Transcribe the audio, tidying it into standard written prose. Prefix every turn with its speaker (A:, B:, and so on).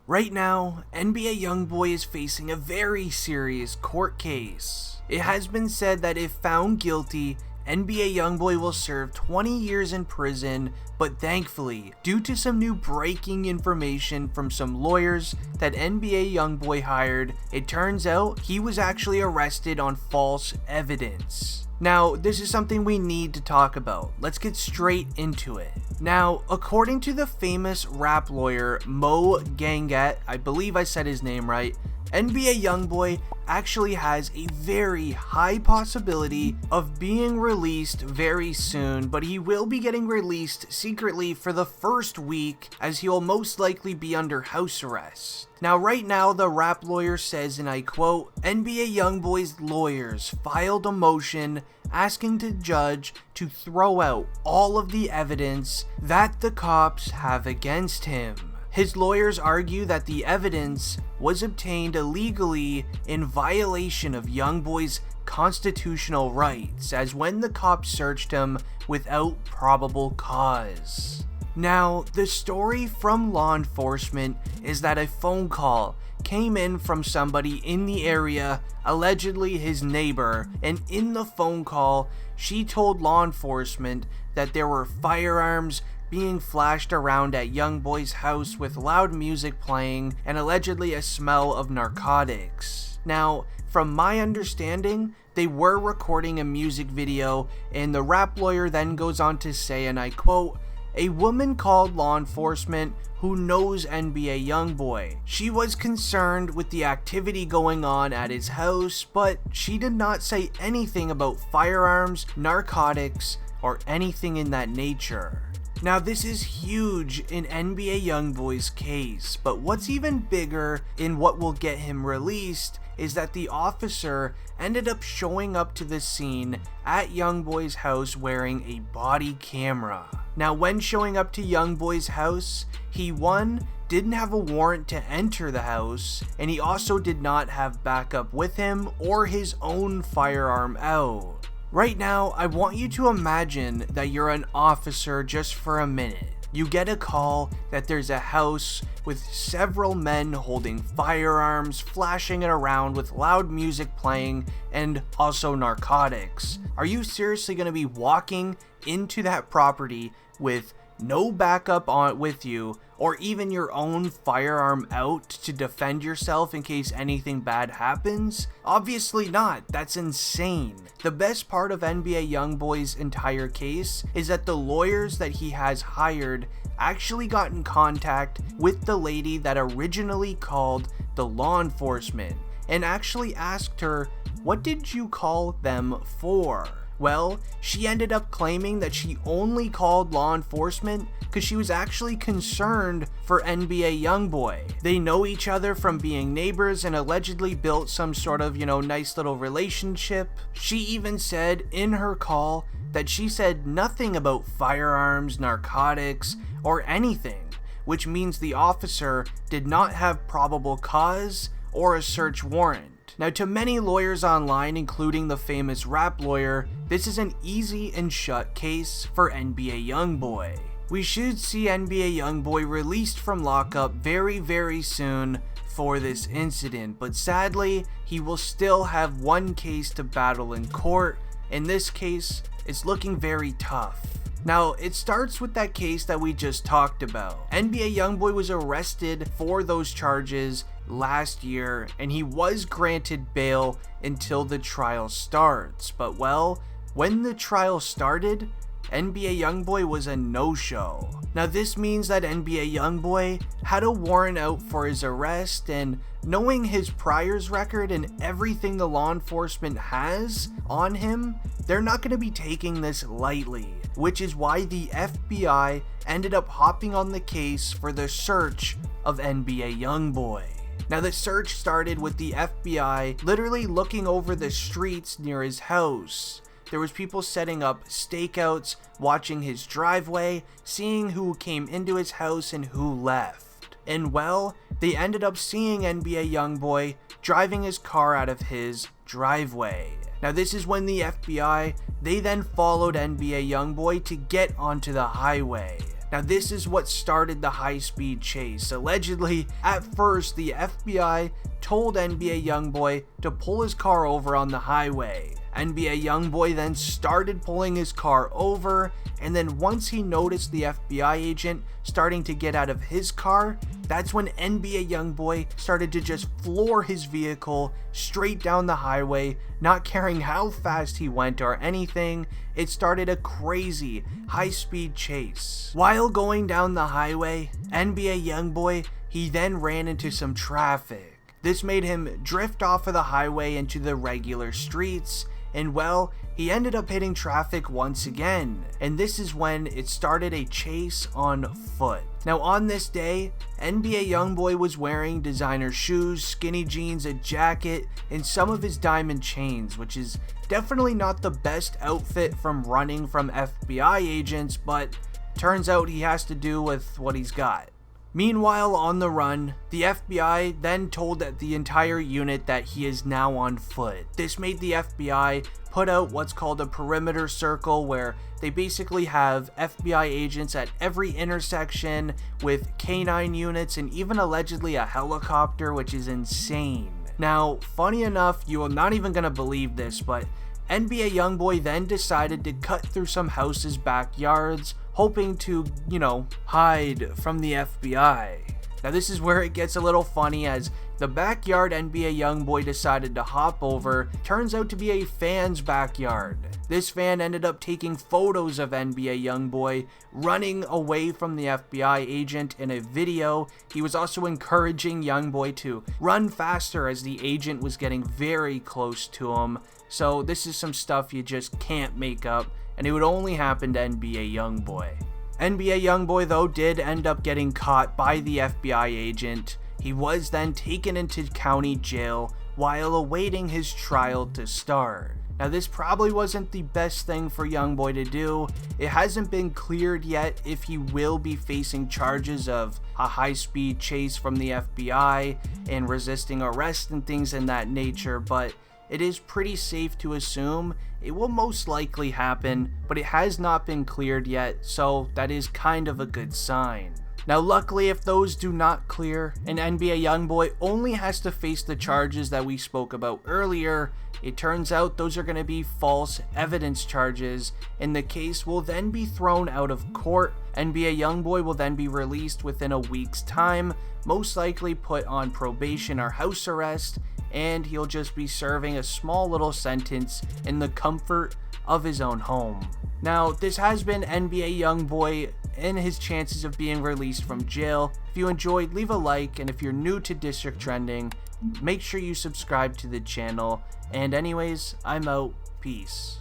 A: Right now, NBA Youngboy is facing a very serious court case. It has been said that if found guilty, NBA Youngboy will serve 20 years in prison, but thankfully, due to some new breaking information from some lawyers that NBA Youngboy hired, it turns out he was actually arrested on false evidence. Now, this is something we need to talk about. Let's get straight into it. Now, according to the famous rap lawyer Mo Gangat, I believe I said his name right, NBA Youngboy actually has a very high possibility of being released very soon, but he will be getting released secretly for the first week, as he will most likely be under house arrest. Now, right now, the rap lawyer says, and I quote, NBA Youngboy's lawyers filed a motion asking the judge to throw out all of the evidence that the cops have against him. His lawyers argue that the evidence was obtained illegally in violation of Youngboy's constitutional rights, as when the cops searched him without probable cause. Now, the story from law enforcement is that a phone call came in from somebody in the area, allegedly his neighbor, and in the phone call, she told law enforcement that there were firearms being flashed around at Youngboy's house with loud music playing and allegedly a smell of narcotics. Now, from my understanding, they were recording a music video, and the rap lawyer then goes on to say, and I quote, "A woman called law enforcement who knows NBA Youngboy. She was concerned with the activity going on at his house, but she did not say anything about firearms, narcotics, or anything in that nature." Now, this is huge in NBA Youngboy's case, but what's even bigger in what will get him released is that the officer ended up showing up to the scene at Youngboy's house wearing a body camera. Now, when showing up to Youngboy's house, he didn't have a warrant to enter the house, and he also did not have backup with him or his own firearm out. Right now, I want you to imagine that you're an officer just for a minute. You get a call that there's a house with several men holding firearms, flashing it around with loud music playing, and also narcotics. Are you seriously going to be walking into that property with no backup with you, or even your own firearm out to defend yourself in case anything bad happens? Obviously not. That's insane. The best part of NBA Youngboy's entire case is that the lawyers that he has hired actually got in contact with the lady that originally called the law enforcement and actually asked her, "What did you call them for?" Well, she ended up claiming that she only called law enforcement because she was actually concerned for NBA Youngboy. They know each other from being neighbors and allegedly built some sort of, nice little relationship. She even said in her call that she said nothing about firearms, narcotics, or anything, which means the officer did not have probable cause or a search warrant. Now, to many lawyers online, including the famous rap lawyer, this is an easy and shut case for NBA Youngboy. We should see NBA Youngboy released from lockup very, very soon for this incident, but sadly, he will still have one case to battle in court. In this case, it's looking very tough. Now, it starts with that case that we just talked about. NBA Youngboy was arrested for those charges last year, and he was granted bail until the trial starts. But well, when the trial started, NBA Youngboy was a no-show. Now, this means that NBA Youngboy had a warrant out for his arrest, and knowing his priors record and everything the law enforcement has on him, they're not going to be taking this lightly, which is why the FBI ended up hopping on the case for the search of NBA Youngboy. Now, the search started with the FBI literally looking over the streets near his house. There was people setting up stakeouts, watching his driveway, seeing who came into his house and who left. And well, they ended up seeing NBA Youngboy driving his car out of his driveway. Now, this is when they then followed NBA Youngboy to get onto the highway. Now this is what started the high-speed chase. Allegedly, at first, the FBI told NBA Youngboy to pull his car over on the highway. NBA Youngboy then started pulling his car over, and then once he noticed the FBI agent starting to get out of his car, that's when NBA Youngboy started to just floor his vehicle straight down the highway, not caring how fast he went or anything. It started a crazy high-speed chase. While going down the highway, NBA Youngboy, he then ran into some traffic. This made him drift off of the highway into the regular streets, and well, he ended up hitting traffic once again, and this is when it started a chase on foot. Now on this day, NBA Youngboy was wearing designer shoes, skinny jeans, a jacket, and some of his diamond chains, which is definitely not the best outfit from running from FBI agents, but turns out he has to do with what he's got. Meanwhile, on the run, the FBI then told the entire unit that he is now on foot. This made the FBI put out what's called a perimeter circle, where they basically have FBI agents at every intersection with K9 units and even allegedly a helicopter, which is insane. Now, funny enough, you are not even gonna believe this, but NBA Youngboy then decided to cut through some houses' backyards, hoping to, hide from the FBI. Now this is where it gets a little funny, as the backyard NBA Youngboy decided to hop over turns out to be a fan's backyard. This fan ended up taking photos of NBA Youngboy running away from the FBI agent in a video. He was also encouraging Youngboy to run faster as the agent was getting very close to him. So this is some stuff you just can't make up, and it would only happen to NBA Youngboy. NBA Youngboy though did end up getting caught by the FBI agent. He was then taken into county jail while awaiting his trial to start. Now this probably wasn't the best thing for Youngboy to do. It hasn't been cleared yet if he will be facing charges of a high-speed chase from the FBI and resisting arrest and things in that nature, but it is pretty safe to assume it will most likely happen, but it has not been cleared yet, so that is kind of a good sign. Now luckily, if those do not clear, and NBA Youngboy only has to face the charges that we spoke about earlier, it turns out those are going to be false evidence charges, and the case will then be thrown out of court. NBA Youngboy will then be released within a week's time, most likely put on probation or house arrest, and he'll just be serving a small little sentence in the comfort of his own home. Now, this has been NBA Youngboy and his chances of being released from jail. If you enjoyed, leave a like, and if you're new to District Trending, make sure you subscribe to the channel. And anyways, I'm out. Peace.